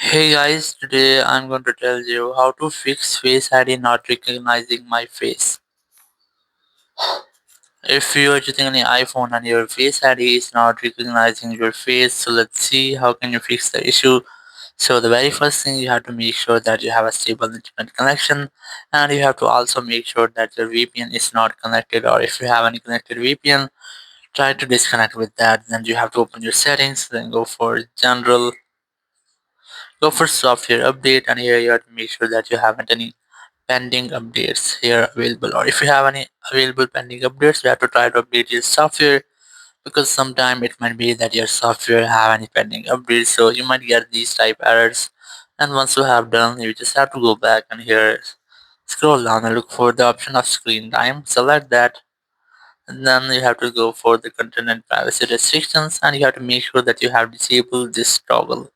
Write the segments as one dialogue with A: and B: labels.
A: Hey guys, today I'm going to tell you how to fix Face ID not recognizing my face. If you are using any iPhone and your Face ID is not recognizing your face, so let's see how can you fix the issue. So the very first thing, you have to make sure that you have a stable internet connection, and you have to also make sure that your VPN is not connected, or if you have any connected VPN, try to disconnect with that. Then you have to open your settings, then go for general, go for software update, and here you have to make sure that you haven't any pending updates here available, or if you have any available pending updates, you have to try to update your software, because sometime it might be that your software have any pending updates, so you might get these type errors. And once you have done, you just have to go back and here scroll down and look for the option of screen time, select that, and then you have to go for the content and privacy restrictions, and you have to make sure that you have disabled this toggle.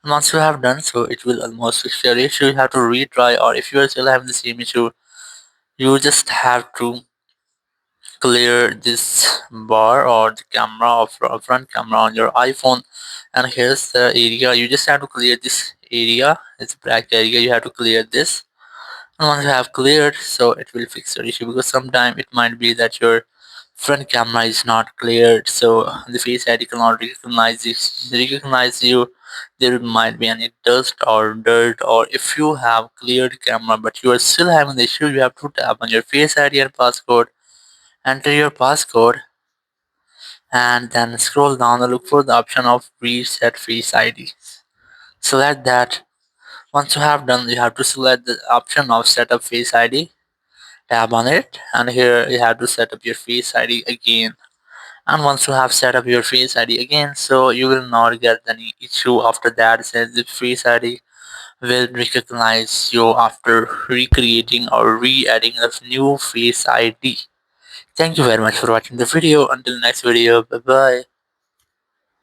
A: And once you have done so, it will almost fix your issue. You have to retry, or if you are still having the same issue, you just have to clear this bar or the camera or front camera on your iPhone, and here's the area. You just have to clear this area. It's black area, you have to clear this, and once you have cleared, so it will fix your issue, because sometimes it might be that your front camera is not cleared, so the face ID cannot recognize you. There might be any dust or dirt, or if you have cleared camera but you are still having the issue, you have to tap on your face ID and passcode, enter your passcode, and then scroll down and look for the option of reset face ID. Select that. Once you have done, you have to select the option of setup face ID, tap on it, and here you have to set up your face ID again. And once you have set up your face ID again, so you will not get any issue after that, since the face ID will recognize you after recreating or re-adding a new face ID. Thank you very much for watching the video. Until next video, bye bye.